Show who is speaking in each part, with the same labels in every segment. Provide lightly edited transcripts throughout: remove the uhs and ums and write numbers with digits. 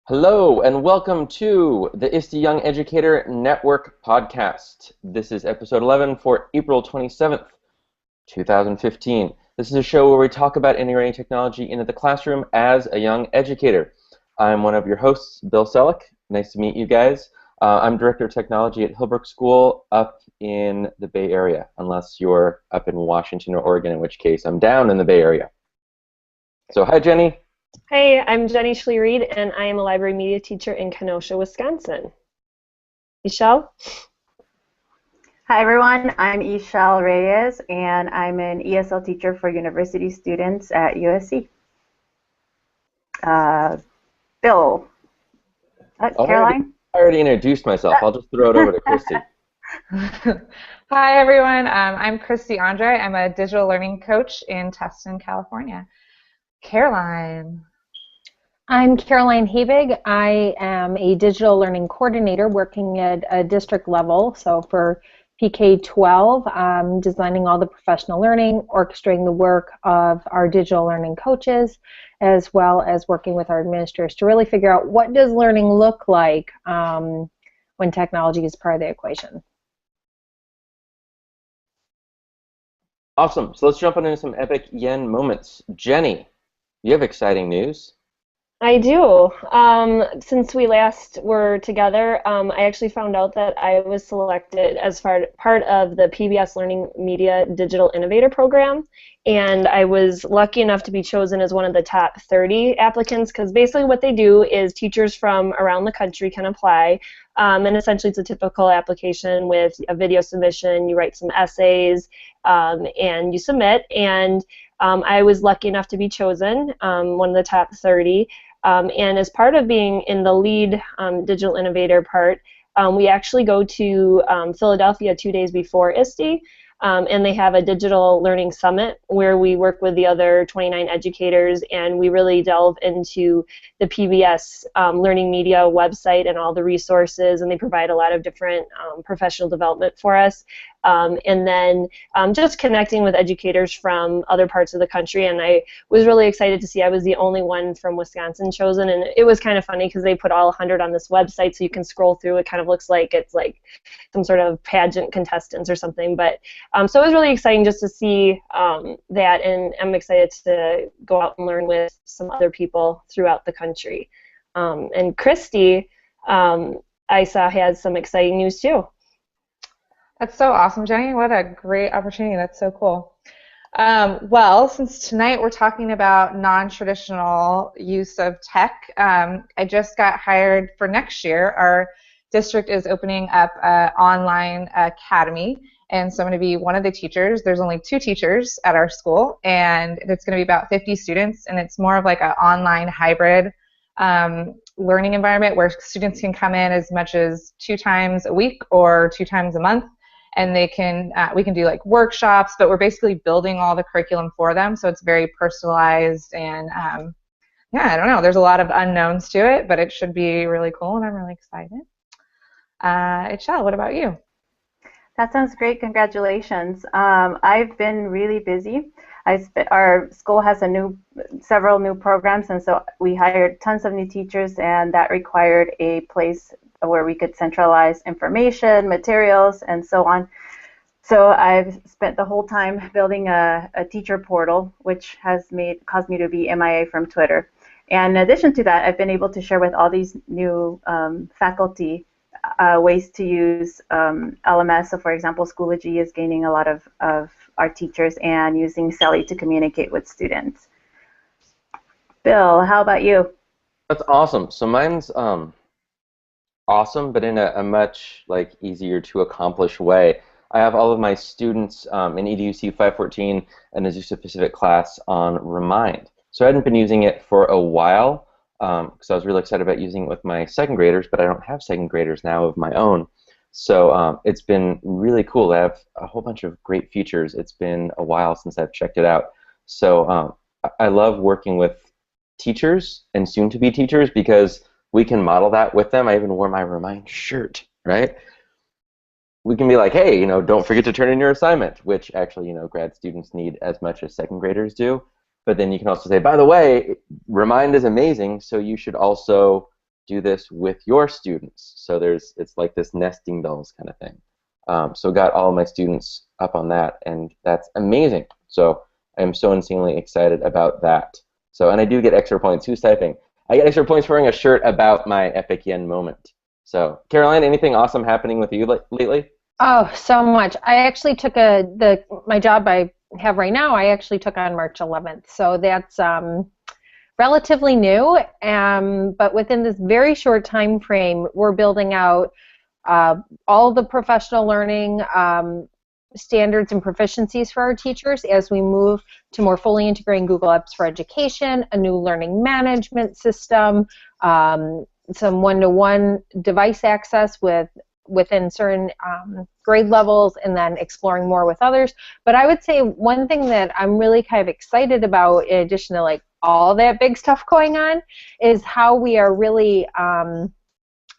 Speaker 1: Hello and welcome to the ISTE Young Educator Network podcast. This is episode 11 for April 27th, 2015. This is a show where we talk about integrating technology into the classroom as a young educator. I'm one of your hosts, Bill Selleck. Nice to meet you guys. I'm Director of Technology at Hillbrook School up in the Bay Area, unless you're up in Washington or Oregon, in which case I'm down in the Bay Area. So hi, Jenny.
Speaker 2: Hey, I'm Jenny Schlee-Reed, and I am a library media teacher in Kenosha, Wisconsin. Michelle?
Speaker 3: Hi everyone, I'm Ishal Reyes, and I'm an ESL teacher for university students at USC. Bill? Caroline?
Speaker 1: I already introduced myself. I'll just throw it over to Christy.
Speaker 4: Hi everyone, I'm Christy Andre. I'm a digital learning coach in Tustin, California. Caroline.
Speaker 5: I'm Caroline Hebig. I am a digital learning coordinator working at a district level. So for PK-12, I'm designing all the professional learning, orchestrating the work of our digital learning coaches, as well as working with our administrators to really figure out what does learning look like when technology is part of the equation.
Speaker 1: Awesome. So let's jump into some epic yen moments. Jenny, you have exciting news.
Speaker 2: I do. Since we last were together, I actually found out that I was selected as part of the PBS Learning Media Digital Innovator Program, and I was lucky enough to be chosen as one of the top 30 applicants, because basically what they do is teachers from around the country can apply, and essentially it's a typical application with a video submission, you write some essays, and you submit, and I was lucky enough to be chosen, one of the top 30. And as part of being in the lead digital innovator part, we actually go to Philadelphia 2 days before ISTE, and they have a digital learning summit where we work with the other 29 educators, and we really delve into the PBS Learning Media website and all the resources, and they provide a lot of different professional development for us. And then just connecting with educators from other parts of the country, and I was really excited to see I was the only one from Wisconsin chosen, and it was kind of funny because they put all 100 on this website so you can scroll through. It kind of looks like it's like some sort of pageant contestants or something, but so it was really exciting just to see that, and I'm excited to go out and learn with some other people throughout the country. And Christy, I saw has some exciting news too.
Speaker 4: That's so awesome, Jenny. What a great opportunity. That's so cool. Well, since tonight we're talking about non-traditional use of tech, I just got hired for next year. Our district is opening up an online academy, and so I'm going to be one of the teachers. There's only 2 teachers at our school, and it's going to be about 50 students, and it's more of like an online hybrid learning environment where students can come in as much as 2 times a week or 2 times a month, and they can we can do like workshops, but we're basically building all the curriculum for them, so it's very personalized, and yeah, I don't know, there's a lot of unknowns to it, but it should be really cool, and I'm really excited. Ishal, what about you?
Speaker 3: That sounds great. Congratulations. I've been really busy. Our school has several new programs, and so we hired tons of new teachers, and that required a place where we could centralize information, materials, and so on. So I've spent the whole time building a teacher portal, which has caused me to be MIA from Twitter. And in addition to that, I've been able to share with all these new faculty ways to use LMS. So for example, Schoology is gaining a lot of our teachers and using Selly to communicate with students. Bill, how about you?
Speaker 1: That's awesome. So mine's awesome, but in a much easier to accomplish way. I have all of my students in EDUC 514 and Azusa Pacific class on Remind. So I hadn't been using it for a while because I was really excited about using it with my second graders, but I don't have second graders now of my own. So it's been really cool. I have a whole bunch of great features. It's been a while since I've checked it out. So I love working with teachers and soon-to-be teachers because we can model that with them. I even wore my Remind shirt, right? We can be like, hey, don't forget to turn in your assignment, which actually, grad students need as much as second graders do. But then you can also say, by the way, Remind is amazing, so you should also do this with your students. So it's like this nesting dolls kind of thing. So got all of my students up on that, and that's amazing. So I'm so insanely excited about that. So, and I do get extra points. Who's typing? I get extra points for wearing a shirt about my Epic Yen moment. So, Caroline, anything awesome happening with you lately?
Speaker 5: Oh, so much. I actually took my job I have right now, I actually took on March 11th. So that's relatively new, but within this very short time frame, we're building out all the professional learning standards and proficiencies for our teachers as we move to more fully integrating Google Apps for Education, a new learning management system, some one-to-one device access within certain grade levels, and then exploring more with others. But I would say one thing that I'm really kind of excited about, in addition to like all that big stuff going on, is how we are really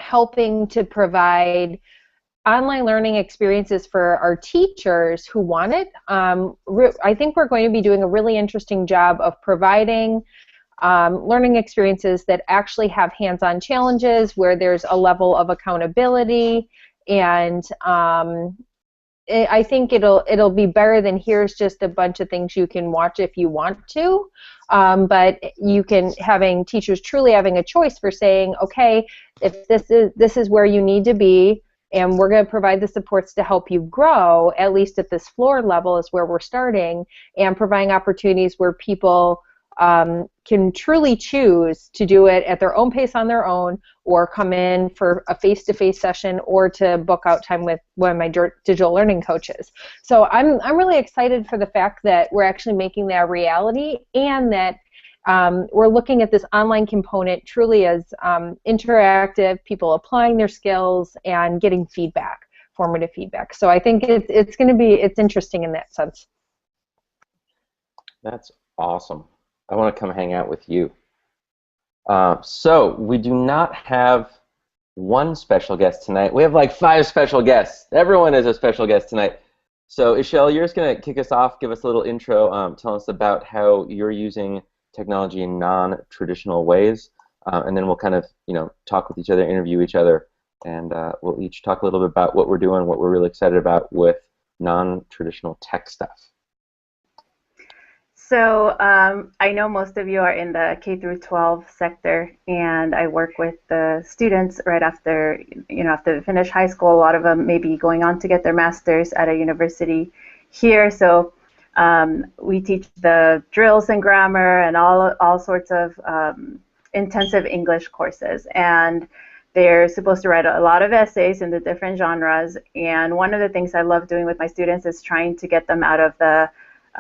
Speaker 5: helping to provide online learning experiences for our teachers who want it. I think we're going to be doing a really interesting job of providing learning experiences that actually have hands-on challenges where there's a level of accountability, and I think it'll be better than here's just a bunch of things you can watch if you want to, but you can having teachers truly having a choice for saying, okay, if this is where you need to be, and we're going to provide the supports to help you grow, at least at this floor level is where we're starting, and providing opportunities where people can truly choose to do it at their own pace on their own, or come in for a face-to-face session, or to book out time with one of my digital learning coaches. So I'm really excited for the fact that we're actually making that a reality, and that we're looking at this online component truly as interactive, people applying their skills and getting feedback, formative feedback. So I think it's interesting in that sense.
Speaker 1: That's awesome. I want to come hang out with you. So we do not have one special guest tonight. We have like 5 special guests. Everyone is a special guest tonight. So Ishelle, you're just going to kick us off, give us a little intro, tell us about how you're using technology in non-traditional ways, and then we'll kind of talk with each other, interview each other, and we'll each talk a little bit about what we're doing, what we're really excited about with non-traditional tech stuff.
Speaker 3: So I know most of you are in the K through 12 sector, and I work with the students right after they finish high school. A lot of them may be going on to get their master's at a university here. So we teach the drills and grammar and all sorts of intensive English courses, and they're supposed to write a lot of essays in the different genres. And one of the things I love doing with my students is trying to get them out of the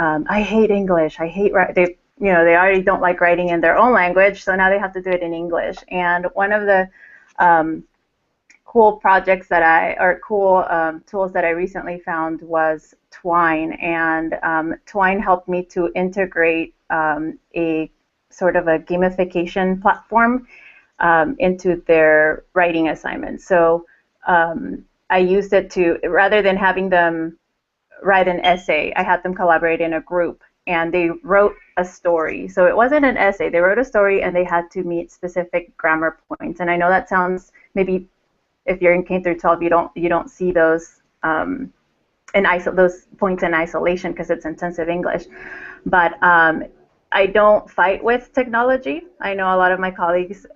Speaker 3: I hate English. I hate they already don't like writing in their own language, so now they have to do it in English. And one of the cool projects tools that I recently found was Twine, and Twine helped me to integrate a sort of a gamification platform into their writing assignments. So I used it to, rather than having them write an essay, I had them collaborate in a group, and they wrote a story. So it wasn't an essay, they wrote a story, and they had to meet specific grammar points. And I know that sounds, maybe if you're in K through 12, you don't see those those points in isolation because it's intensive English. But I don't fight with technology. I know a lot of my colleagues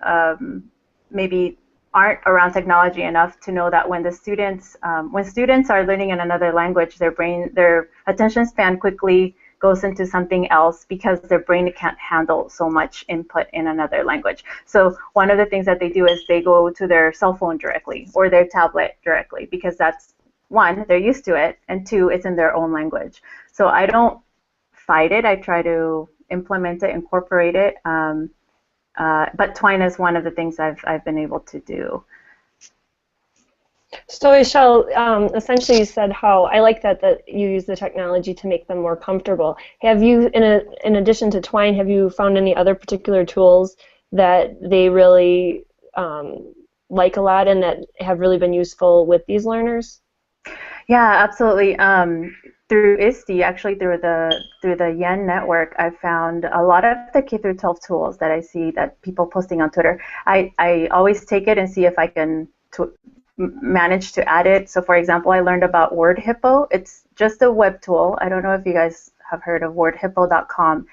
Speaker 3: maybe aren't around technology enough to know that when students are learning in another language, their attention span quickly goes into something else because their brain can't handle so much input in another language. So one of the things that they do is they go to their cell phone directly or their tablet directly, because that's, one, they're used to it, and 2, it's in their own language. So I don't fight it. I try to implement it, incorporate it. But Twine is one of the things I've been able to do.
Speaker 2: So Ishelle, essentially you said how I like that you use the technology to make them more comfortable. Have you, in addition to Twine, have you found any other particular tools that they really like a lot and that have really been useful with these learners?
Speaker 3: Yeah, absolutely. through ISTE, actually through the Yen network, I found a lot of the K through 12 tools that I see that people posting on Twitter. I always take it and see if I can manage to add it. So for example, I learned about WordHippo. It's just a web tool. I don't know if you guys have heard of wordhippo.com.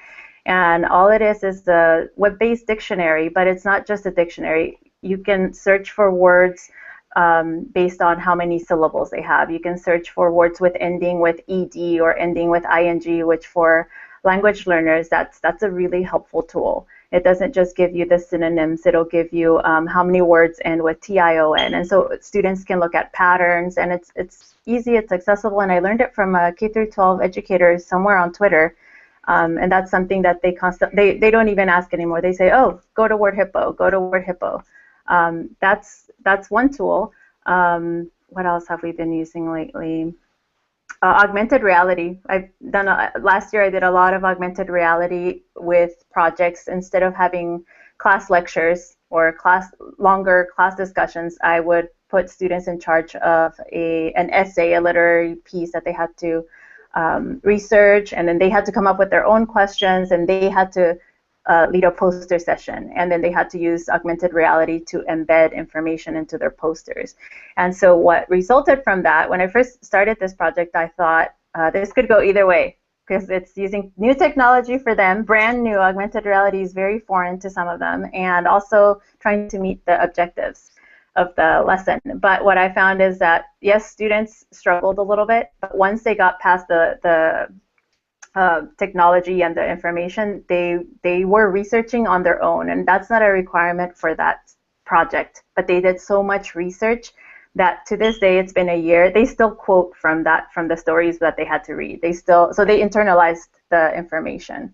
Speaker 3: And all it is a web-based dictionary, but it's not just a dictionary. You can search for words based on how many syllables they have. You can search for words with ending with ed or ending with ing, which for language learners, that's a really helpful tool. It doesn't just give you the synonyms, it'll give you how many words end with tion. And so students can look at patterns, and it's easy, it's accessible, and I learned it from K through 12 educators somewhere on Twitter. And that's something that they don't even ask anymore. They say, oh, go to WordHippo, go to WordHippo. That's one tool. What else have we been using lately? Augmented reality. Last year I did a lot of augmented reality with projects. Instead of having class lectures or longer class discussions, I would put students in charge of an essay, a literary piece that they had to research, and then they had to come up with their own questions, and they had to lead a poster session, and then they had to use augmented reality to embed information into their posters. And so what resulted from that, when I first started this project, I thought this could go either way, because it's using new technology for them, brand new. Augmented reality is very foreign to some of them, and also trying to meet the objectives of the lesson. But what I found is that, yes, students struggled a little bit, but once they got past the technology and the information, they were researching on their own, and that's not a requirement for that project. But they did so much research that to this day, it's been a year, they still quote from the stories that they had to read. So they internalized the information.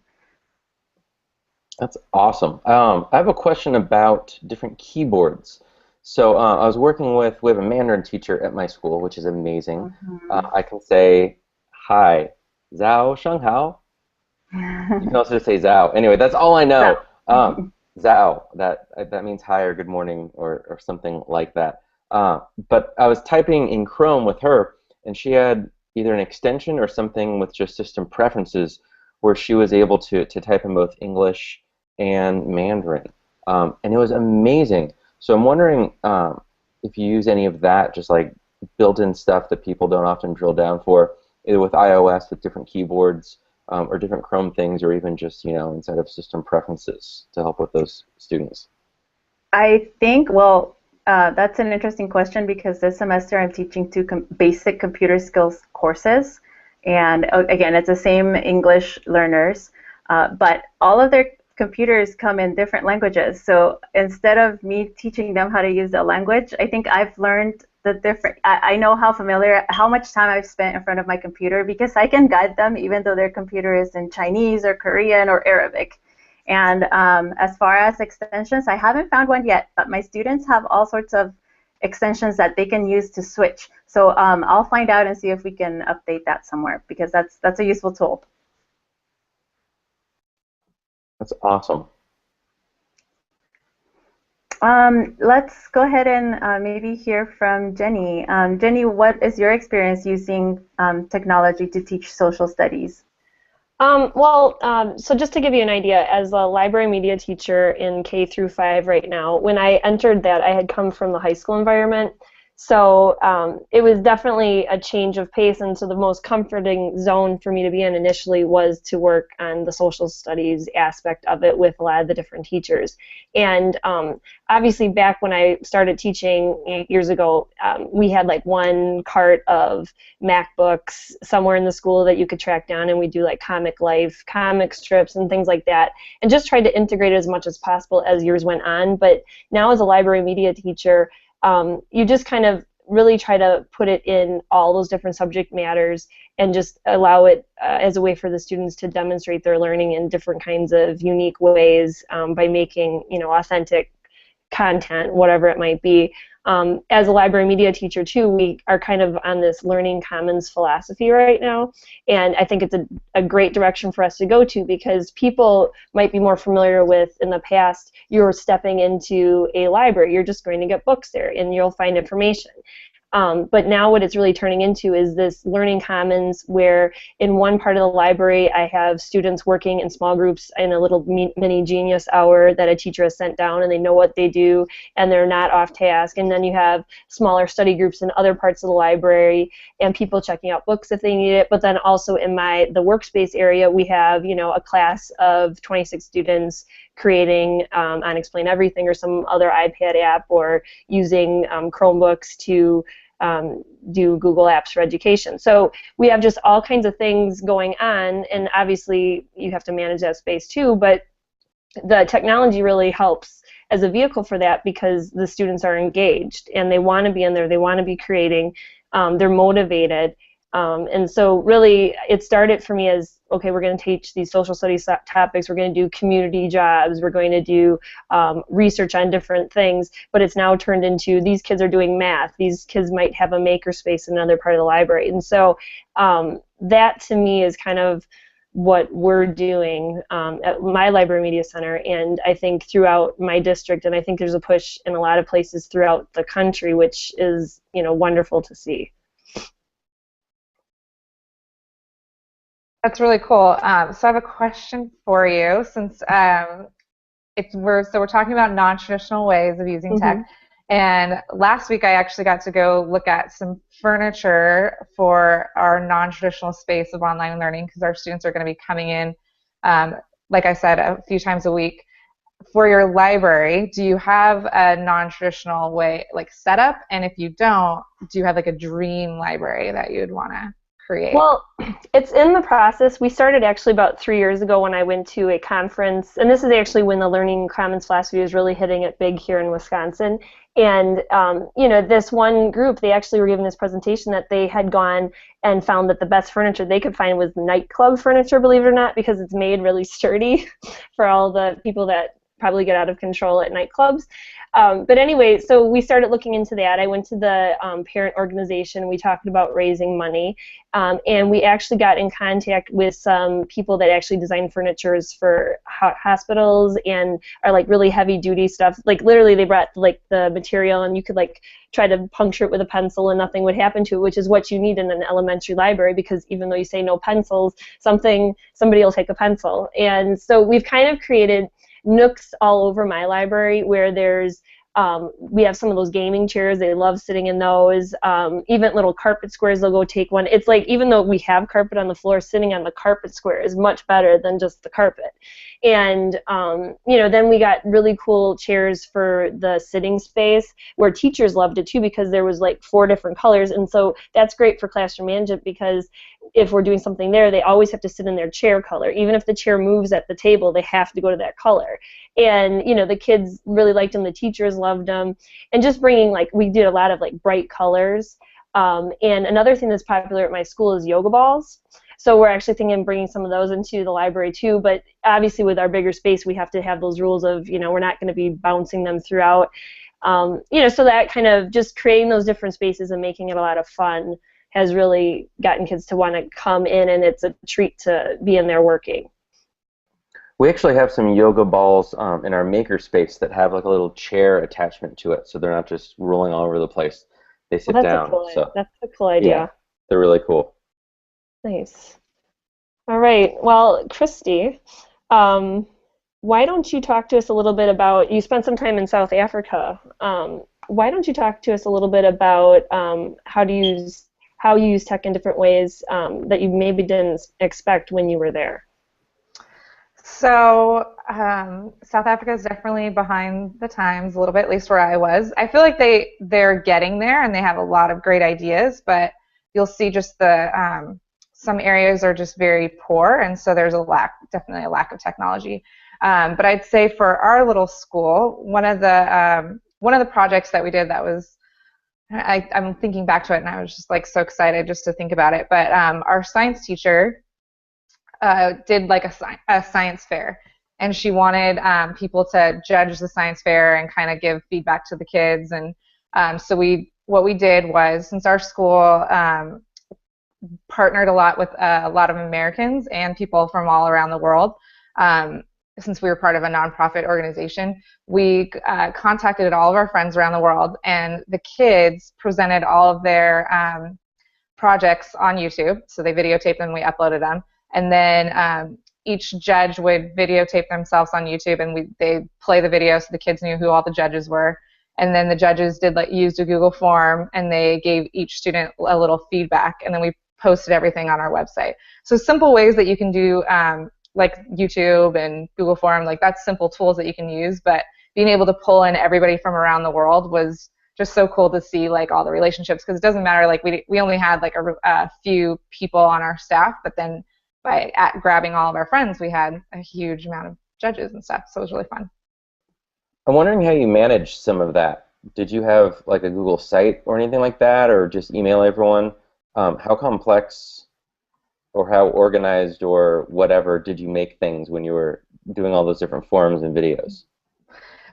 Speaker 1: That's awesome. I have a question about different keyboards. So I was working we have a Mandarin teacher at my school, which is amazing.
Speaker 3: Mm-hmm.
Speaker 1: I can say, hi, Zhao Shanghao. You can also say Zhao. Anyway, that's all I know. Zhao, that means hi or good morning or something like that. But I was typing in Chrome with her, and she had either an extension or something with just system preferences where she was able to type in both English and Mandarin. And it was amazing. So I'm wondering if you use any of that, just like built-in stuff that people don't often drill down for, either with iOS with different keyboards or different Chrome things, or even just inside of system preferences to help with those students.
Speaker 3: I think, that's an interesting question, because this semester I'm teaching two basic computer skills courses, and again, it's the same English learners, but all of their computers come in different languages. So instead of me teaching them how to use the language, I think I've learned the different. I know how much time I've spent in front of my computer, because I can guide them even though their computer is in Chinese or Korean or Arabic. And as far as extensions, I haven't found one yet, but my students have all sorts of extensions that they can use to switch. So I'll find out and see if we can update that somewhere, because that's a useful tool.
Speaker 1: That's awesome.
Speaker 3: Let's go ahead and maybe hear from Jenny. Jenny, what is your experience using technology to teach social studies?
Speaker 2: So just to give you an idea, as a library media teacher in K through 5 right now, when I entered that, I had come from the high school environment. So it was definitely a change of pace, and so the most comforting zone for me to be in initially was to work on the social studies aspect of it with a lot of the different teachers. And obviously back when I started teaching 8 years ago, we had like one cart of MacBooks somewhere in the school that you could track down, and we do like Comic Life, comic strips, and things like that, and just tried to integrate it as much as possible as years went on. But now as a library media teacher, you just kind of really try to put it in all those different subject matters and just allow it as a way for the students to demonstrate their learning in different kinds of unique ways by making, authentic content, whatever it might be. As a library media teacher too, we are kind of on this learning commons philosophy right now, and I think it's a great direction for us to go to, because people might be more familiar with, in the past, you're stepping into a library, you're just going to get books there and you'll find information. But now what it's really turning into is this learning commons where in one part of the library I have students working in small groups in a little mini genius hour that a teacher has sent down, and they know what they do and they're not off task. And then you have smaller study groups in other parts of the library and people checking out books if they need it. But then also in the workspace area, we have, you know, a class of 26 students creating on Explain Everything or some other iPad app, or using Chromebooks to do Google Apps for education. So we have just all kinds of things going on, and obviously you have to manage that space too, but the technology really helps as a vehicle for that because the students are engaged and they want to be in there, they want to be creating, they're motivated. And so really it started for me as, okay, we're going to teach these social studies topics, we're going to do community jobs, we're going to do research on different things, but it's now turned into these kids are doing math, these kids might have a maker space in another part of the library. And so that to me is kind of what we're doing at my Library Media Center, and I think throughout my district, and I think there's a push in a lot of places throughout the country, which is, you know, wonderful to see.
Speaker 4: That's really cool. So I have a question for you, since we're talking about non-traditional ways of using tech. And last week I actually got to go look at some furniture for our non-traditional space of online learning, because our students are going to be coming in, like I said, a few times a week. For your library, do you have a non-traditional way like setup? And if you don't, do you have like a dream library that you'd want to create?
Speaker 2: Well, it's in the process. We started actually about 3 years ago when I went to a conference, and this is actually when the Learning Commons philosophy was really hitting it big here in Wisconsin. And you know, this one group, they actually were given this presentation that they had gone and found that the best furniture they could find was nightclub furniture, believe it or not, because it's made really sturdy for all the people that probably get out of control at nightclubs. But anyway, so we started looking into that. I went to the parent organization. We talked about raising money, and we actually got in contact with some people that actually design furnitures for hospitals and are like really heavy duty stuff. Like literally, they brought like the material, and you could like try to puncture it with a pencil, and nothing would happen to it, which is what you need in an elementary library, because even though you say no pencils, somebody will take a pencil. And so we've kind of created nooks all over my library where there's we have some of those gaming chairs. They love sitting in those. Even little carpet squares, they'll go take one. It's like, even though we have carpet on the floor, sitting on the carpet square is much better than just the carpet. And you know, then we got really cool chairs for the sitting space where teachers loved it too, because there was like 4 different colors. And so that's great for classroom management, because if we're doing something there, they always have to sit in their chair color. Even if the chair moves at the table, they have to go to that color. And you know, the kids really liked them, the teachers loved them, and just bringing, like, we did a lot of like bright colors. And another thing that's popular at my school is yoga balls. So we're actually thinking of bringing some of those into the library too, but obviously with our bigger space we have to have those rules of, you know, we're not going to be bouncing them throughout. You know, so that kind of just creating those different spaces and making it a lot of fun has really gotten kids to want to come in, and it's a treat to be in there working.
Speaker 1: We actually have some yoga balls in our maker space that have like a little chair attachment to it, so they're not just rolling all over the place. They sit down.
Speaker 2: That's a cool idea.
Speaker 1: Yeah, they're really cool.
Speaker 2: Nice. All right. Well, Christy, why don't you talk to us a little bit about, you spent some time in South Africa. Why don't you talk to us a little bit about how you use tech in different ways that you maybe didn't expect when you were there?
Speaker 4: So South Africa is definitely behind the times a little bit, at least where I was. I feel like they're getting there, and they have a lot of great ideas, but you'll see just the some areas are just very poor, and so there's definitely a lack of technology. But I'd say for our little school, one of the projects that we did that was, I'm thinking back to it, and I was just like so excited just to think about it. But our science teacher did like a science fair, and she wanted people to judge the science fair and kind of give feedback to the kids. And so what we did was, since our school partnered a lot with a lot of Americans and people from all around the world, since we were part of a nonprofit organization, we contacted all of our friends around the world, and the kids presented all of their projects on YouTube. So they videotaped them, we uploaded them, and then each judge would videotape themselves on YouTube, and they play the video so the kids knew who all the judges were. And then the judges used a Google form, and they gave each student a little feedback, and then we posted everything on our website. So simple ways that you can do, like YouTube and Google Form, like that's simple tools that you can use, but being able to pull in everybody from around the world was just so cool to see, like, all the relationships, because it doesn't matter, like we only had like a few people on our staff, but then by grabbing all of our friends, we had a huge amount of judges and stuff, so it was really fun.
Speaker 1: I'm wondering how you managed some of that. Did you have like a Google site or anything like that, or just email everyone? How complex or how organized or whatever did you make things when you were doing all those different forms and videos?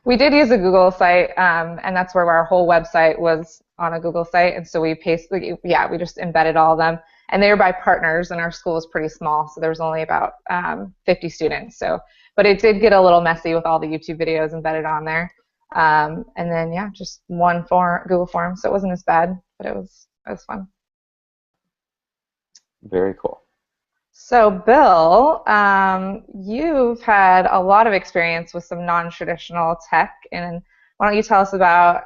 Speaker 4: We did use a Google site, and that's where our whole website was on a Google site, and so we we just embedded all of them. And they were by partners, and our school is pretty small, so there was only about 50 students. But it did get a little messy with all the YouTube videos embedded on there. And then, yeah, just one Google form, so it wasn't as bad, but it was fun.
Speaker 1: Very cool.
Speaker 4: So, Bill, you've had a lot of experience with some non-traditional tech, and why don't you tell us about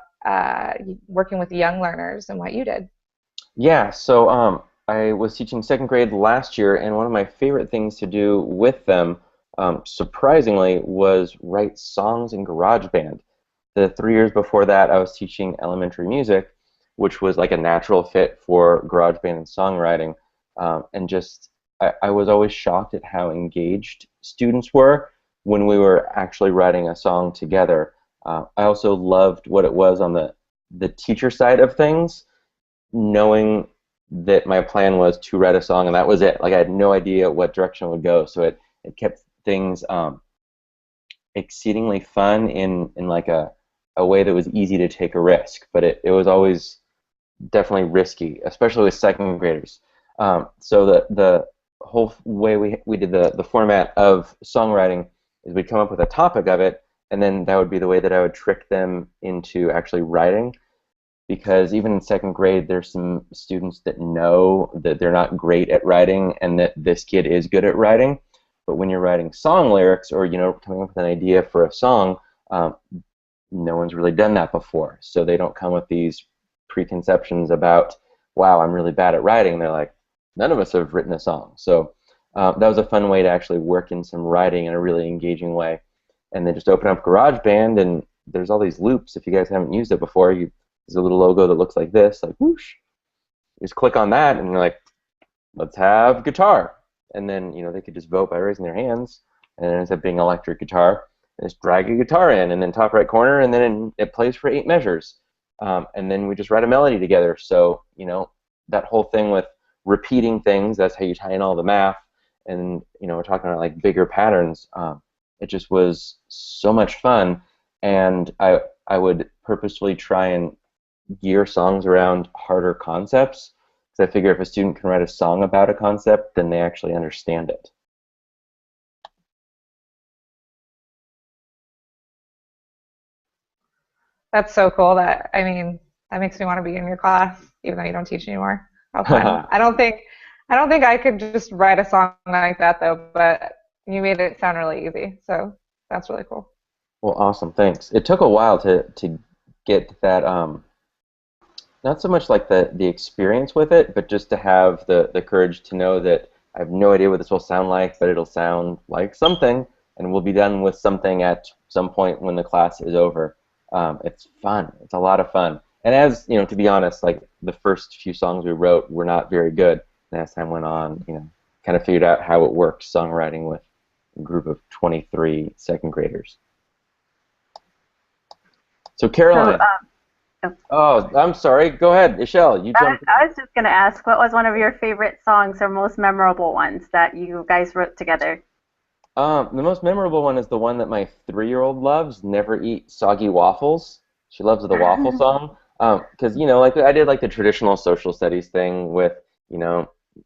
Speaker 4: working with young learners and what you did?
Speaker 1: Yeah, so I was teaching second grade last year, and one of my favorite things to do with them, surprisingly, was write songs in GarageBand. The 3 years before that, I was teaching elementary music, which was like a natural fit for GarageBand and songwriting, and just I was always shocked at how engaged students were when we were actually writing a song together. I also loved what it was on the teacher side of things, knowing that my plan was to write a song and that was it. Like, I had no idea what direction it would go, so it kept things exceedingly fun in like a way that was easy to take a risk, but it was always definitely risky, especially with second graders. So the whole way we did the format of songwriting is we'd come up with a topic of it, and then that would be the way that I would trick them into actually writing. Because even in second grade, there's some students that know that they're not great at writing and that this kid is good at writing. But when you're writing song lyrics or, coming up with an idea for a song, no one's really done that before. So they don't come with these preconceptions about, wow, I'm really bad at writing. They're like, none of us have written a song. So that was a fun way to actually work in some writing in a really engaging way. And then just open up GarageBand, and there's all these loops. If you guys haven't used it before, there's a little logo that looks like this, like whoosh. You just click on that, and you're like, let's have guitar. And then, they could just vote by raising their hands, and it ends up being electric guitar. And just drag a guitar in, and then top right corner, and then it plays for 8 measures. And then we just write a melody together. So, that whole thing with repeating things, that's how you tie in all the math. And, we're talking about like bigger patterns. It just was so much fun. And I would purposefully try and gear songs around harder concepts, because I figure if a student can write a song about a concept, then they actually understand it.
Speaker 4: That's so cool. That makes me want to be in your class, even though you don't teach anymore. How fun! I don't think I could just write a song like that though. But you made it sound really easy, so that's really cool.
Speaker 1: Well, awesome. Thanks. It took a while to get that. Not so much like the experience with it, but just to have the courage to know that I have no idea what this will sound like, but it'll sound like something, and we'll be done with something at some point when the class is over. It's fun. It's a lot of fun. And as to be honest, like the first few songs we wrote were not very good. And as time went on, kind of figured out how it worked songwriting with a group of 23 second graders. So Caroline. Oh, I'm sorry. Go ahead, Ishelle. You jump.
Speaker 3: I was just going to ask, what was one of your favorite songs or most memorable ones that you guys wrote together?
Speaker 1: The most memorable one is the one that my 3-year-old loves, Never Eat Soggy Waffles. She loves the waffle song. Because, like I did like the traditional social studies thing with,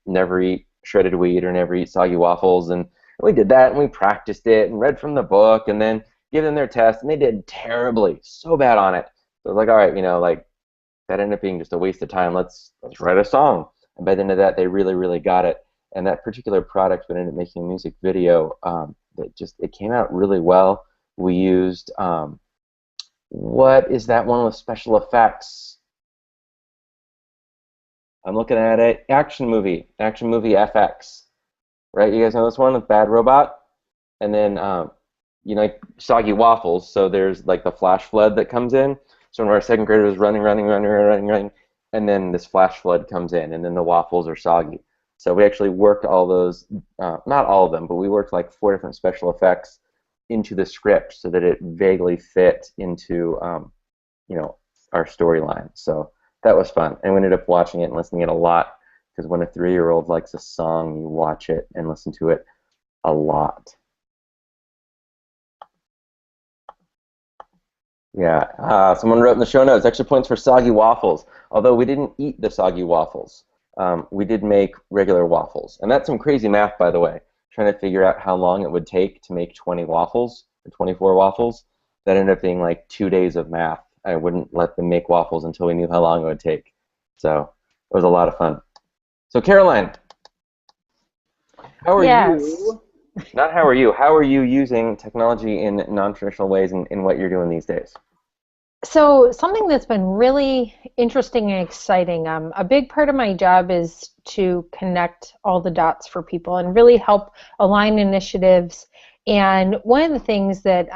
Speaker 1: never eat shredded wheat or never eat soggy waffles. And we did that, and we practiced it, and read from the book, and then give them their test, and they did terribly, so bad on it. So I was like, all right, like that ended up being just a waste of time. Let's write a song. And by the end of that, they really, really got it. And that particular product, we ended up making a music video it came out really well. We used what is that one with special effects? I'm looking at it. Action movie FX, right? You guys know this one with Bad Robot, and then like Soggy Waffles. So there's like the flash flood that comes in. So when our second grader was running, and then this flash flood comes in, and then the waffles are soggy. So we actually worked all those, not all of them, but we worked like 4 different special effects into the script so that it vaguely fit into, our storyline. So that was fun. And we ended up watching it and listening to it a lot, because when a 3-year-old likes a song, you watch it and listen to it a lot. Yeah, someone wrote in the show notes, extra points for soggy waffles. Although we didn't eat the soggy waffles. We did make regular waffles. And that's some crazy math, by the way, trying to figure out how long it would take to make 20 waffles, or 24 waffles. That ended up being like 2 days of math. I wouldn't let them make waffles until we knew how long it would take. So it was a lot of fun. So Caroline, how are you? Not how are you. How are you using technology in non-traditional ways in what you're doing these days?
Speaker 5: So something that's been really interesting and exciting, a big part of my job is to connect all the dots for people and really help align initiatives. And one of the things that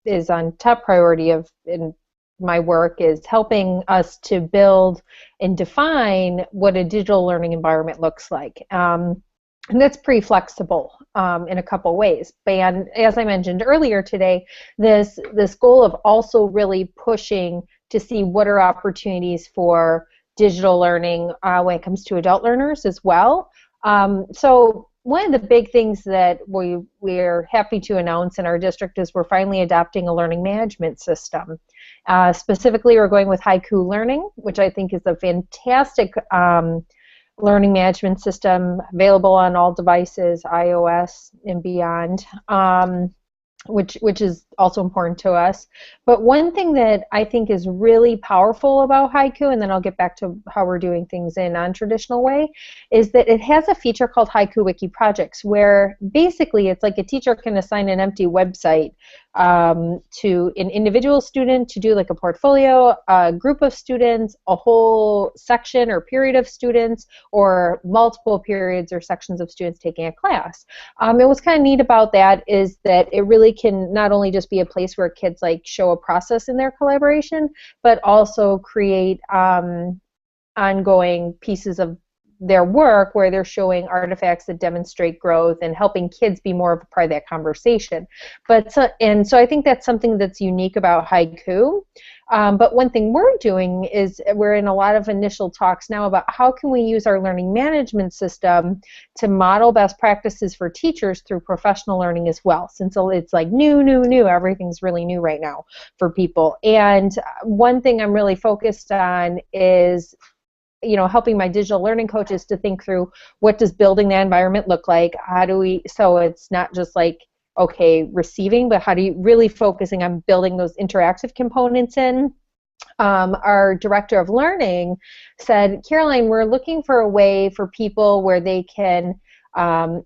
Speaker 5: is on top priority in my work is helping us to build and define what a digital learning environment looks like. And that's pretty flexible in a couple ways. And as I mentioned earlier today, this goal of also really pushing to see what are opportunities for digital learning when it comes to adult learners as well. So one of the big things that we're happy to announce in our district is we're finally adopting a learning management system. Specifically, we're going with Haiku Learning, which I think is a fantastic learning management system available on all devices, iOS and beyond, which is also important to us. But one thing that I think is really powerful about Haiku, and then I'll get back to how we're doing things in a non-traditional way, is that it has a feature called Haiku Wiki Projects, where basically it's like a teacher can assign an empty website to an individual student to do like a portfolio, a group of students, a whole section or period of students, or multiple periods or sections of students taking a class. And what's kind of neat about that is that it really can not only just be a place where kids like show a process in their collaboration, but also create ongoing pieces of their work where they're showing artifacts that demonstrate growth and helping kids be more of a part of that conversation. So I think that's something that's unique about Haiku. But one thing we're doing is we're in a lot of initial talks now about how can we use our learning management system to model best practices for teachers through professional learning as well, since it's like new, everything's really new right now for people. And one thing I'm really focused on is helping my digital learning coaches to think through what does building that environment look like, so it's not just like, okay, receiving, but how do you really focusing on building those interactive components in. Our director of learning said, Caroline, we're looking for a way for people where they can,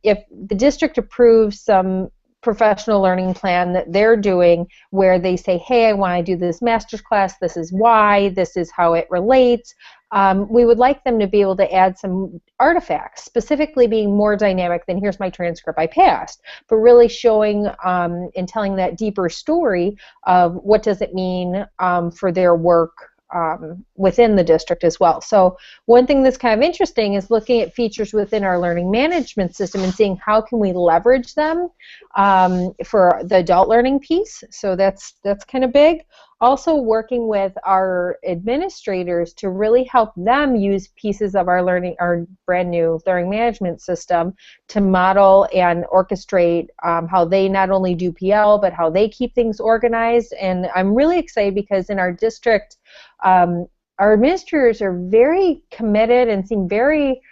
Speaker 5: if the district approves some professional learning plan that they're doing where they say, hey, I want to do this master's class, this is why, this is how it relates. We would like them to be able to add some artifacts, specifically being more dynamic than here's my transcript, I passed, but really showing and telling that deeper story of what does it mean for their work within the district as well. So one thing that's kind of interesting is looking at features within our learning management system and seeing how can we leverage them for the adult learning piece. So that's kind of big. Also working with our administrators to really help them use pieces of our brand new learning management system to model and orchestrate how they not only do PL but how they keep things organized. And I'm really excited because in our district, our administrators are very committed and seem very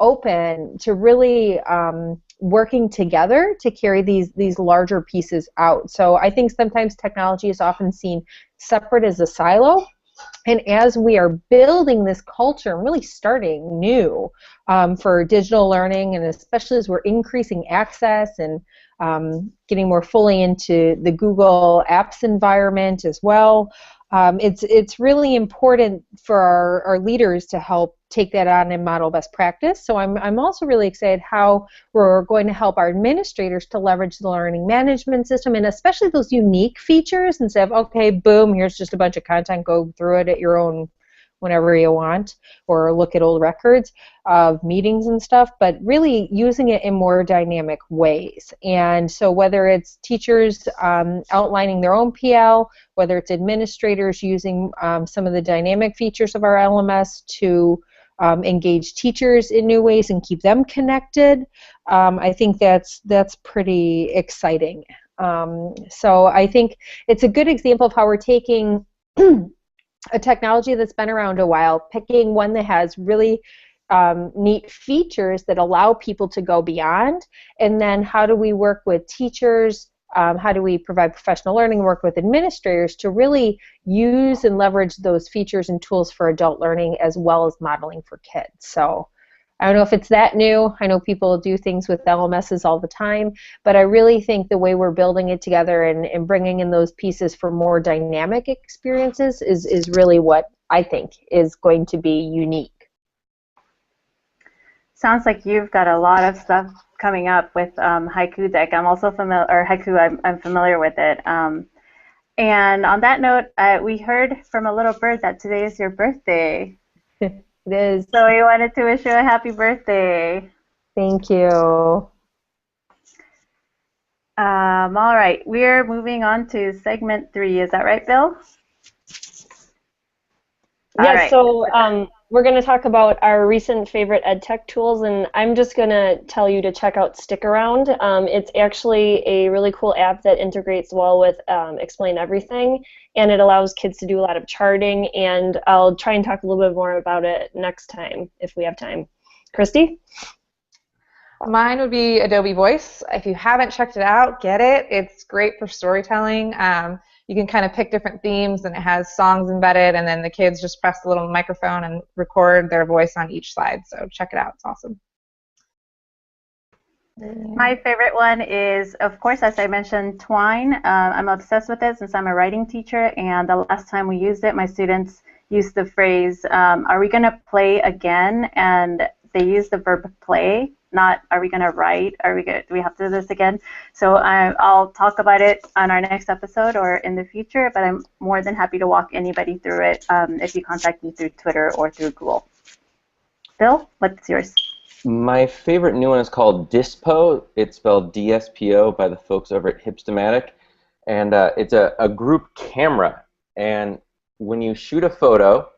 Speaker 5: open to really working together to carry these larger pieces out. So I think sometimes technology is often seen separate as a silo. And as we are building this culture and really starting new for digital learning, and especially as we're increasing access and getting more fully into the Google Apps environment as well, it's really important for our leaders to help take that on and model best practice. So I'm also really excited how we're going to help our administrators to leverage the learning management system, and especially those unique features, instead of, okay, boom, here's just a bunch of content, go through it at your own whenever you want, or look at old records of meetings and stuff, but really using it in more dynamic ways. And so whether it's teachers outlining their own PL, whether it's administrators using some of the dynamic features of our LMS to engage teachers in new ways and keep them connected, I think that's pretty exciting. So I think it's a good example of how we're taking a technology that's been around a while, picking one that has really neat features that allow people to go beyond, and then how do we work with teachers, how do we provide professional learning, work with administrators to really use and leverage those features and tools for adult learning as well as modeling for kids. So I don't know if it's that new. I know people do things with LMSs all the time, but I really think the way we're building it together and bringing in those pieces for more dynamic experiences is really what I think is going to be unique.
Speaker 3: Sounds like you've got a lot of stuff coming up with Haiku Deck. I'm also familiar, or Haiku, I'm familiar with it. And on that note, we heard from a little bird that today is your birthday.
Speaker 5: It is.
Speaker 3: So we wanted to wish you a happy birthday.
Speaker 5: Thank you.
Speaker 3: All right, we're moving on to segment 3. Is that right, Bill?
Speaker 2: Yeah,
Speaker 3: right.
Speaker 2: So we're going to talk about our recent favorite ed tech tools, and I'm just going to tell you to check out Stick Around. It's actually a really cool app that integrates well with Explain Everything, and it allows kids to do a lot of charting, and I'll try and talk a little bit more about it next time if we have time. Christy?
Speaker 4: Mine would be Adobe Voice. If you haven't checked it out, get it. It's great for storytelling. You can kind of pick different themes, and it has songs embedded, and then the kids just press the little microphone and record their voice on each slide. So check it out. It's awesome.
Speaker 3: My favorite one is, of course, as I mentioned, Twine. I'm obsessed with it since I'm a writing teacher, and the last time we used it, my students used the phrase, are we going to play again? And they used the verb play, not are we going to write, do we have to do this again? So I'll talk about it on our next episode or in the future, but I'm more than happy to walk anybody through it if you contact me through Twitter or through Google. Bill, what's yours?
Speaker 1: My favorite new one is called Dispo. It's spelled D-S-P-O by the folks over at Hipstamatic. And it's a group camera. And when you shoot a photo,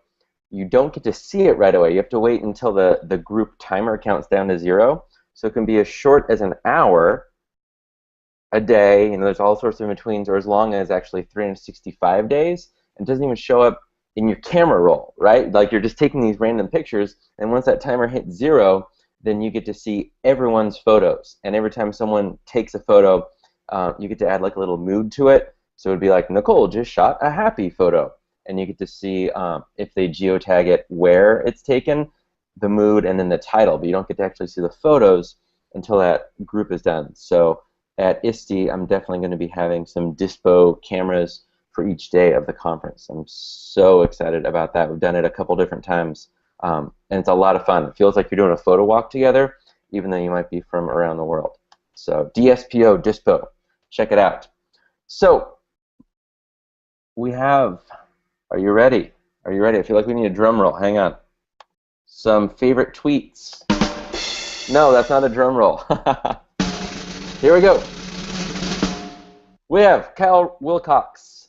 Speaker 1: you don't get to see it right away. You have to wait until the group timer counts down to 0. So it can be as short as an hour, a day, there's all sorts of in-betweens, or as long as actually 365 days. It doesn't even show up in your camera roll, right? Like you're just taking these random pictures, and once that timer hits 0, then you get to see everyone's photos. And every time someone takes a photo, you get to add like a little mood to it. So it would be like, Nicole just shot a happy photo. And you get to see if they geotag it, where it's taken, the mood, and then the title. But you don't get to actually see the photos until that group is done. So at ISTE, I'm definitely going to be having some Dispo cameras for each day of the conference. I'm so excited about that. We've done it a couple different times, and it's a lot of fun. It feels like you're doing a photo walk together, even though you might be from around the world. So DSPO, Dispo, check it out. So we have, are you ready? Are you ready? I feel like we need a drum roll. Hang on. Some favorite tweets. No, that's not a drum roll. Here we go. We have Kyle Wilcox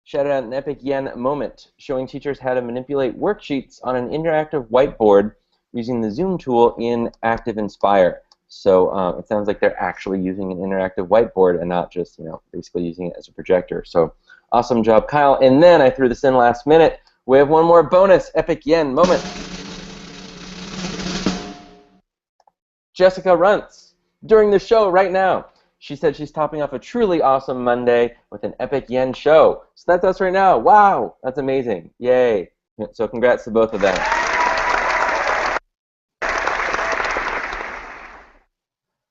Speaker 1: shouted out an epic yen moment, showing teachers how to manipulate worksheets on an interactive whiteboard using the Zoom tool in ActiveInspire. So it sounds like they're actually using an interactive whiteboard and not just, basically using it as a projector. So awesome job, Kyle. And then I threw this in last minute. We have one more bonus epic yen moment. Jessica Runtz during the show right now. She said she's topping off a truly awesome Monday with an epic yen show. So that's us right now. Wow, that's amazing. Yay. So congrats to both of them.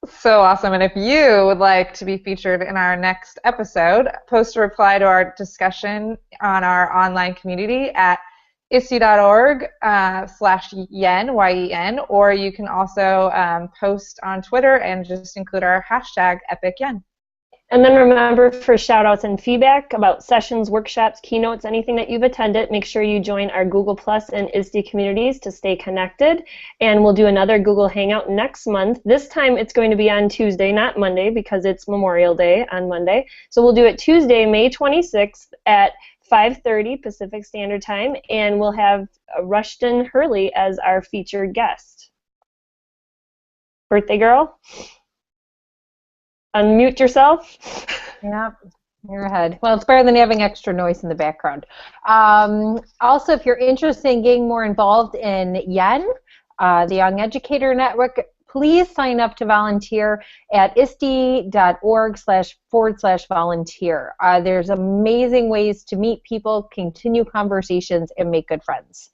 Speaker 4: So awesome. And if you would like to be featured in our next episode, post a reply to our discussion on our online community at ISTE.org/yen, Y-E-N, or you can also post on Twitter and just include our hashtag #EpicYen.
Speaker 2: And then remember, for shout-outs and feedback about sessions, workshops, keynotes, anything that you've attended, make sure you join our Google Plus and ISTE communities to stay connected. And we'll do another Google Hangout next month. This time it's going to be on Tuesday, not Monday, because it's Memorial Day on Monday. So we'll do it Tuesday, May 26th at 5:30 Pacific Standard Time, and we'll have Rushton Hurley as our featured guest. Birthday girl? Unmute yourself.
Speaker 5: Yep, you're ahead. Well, it's better than having extra noise in the background. Also, if you're interested in getting more involved in YEN, the Young Educator Network, please sign up to volunteer at ISTE.org//volunteer. There's amazing ways to meet people, continue conversations, and make good friends.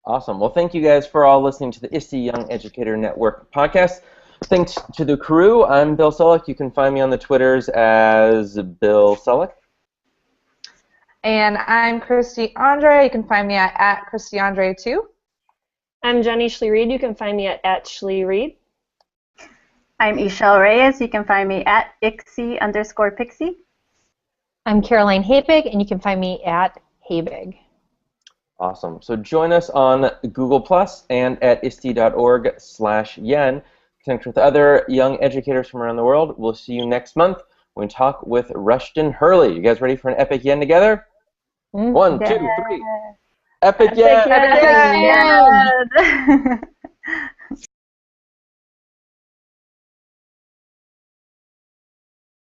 Speaker 1: Awesome. Well, thank you guys for all listening to the ISTE Young Educator Network podcast. Thanks to the crew. I'm Bill Selleck. You can find me on the Twitters as Bill Selleck.
Speaker 4: And I'm Christy Andre. You can find me at Christy Andre too.
Speaker 2: I'm Jenny Schlee-Reed. You can find me at Schlee-Reed.
Speaker 3: I'm Ishel Reyes. You can find me at Ixie_Pixie.
Speaker 5: I'm Caroline Habig, and you can find me at Habig.
Speaker 1: Awesome. So join us on Google Plus and at ISTE.org/yen. Connect with other young educators from around the world. We'll see you next month when we talk with Rushton Hurley. You guys ready for an epic yen together? 1, 2, 3. Epic yen!
Speaker 3: Epic yen!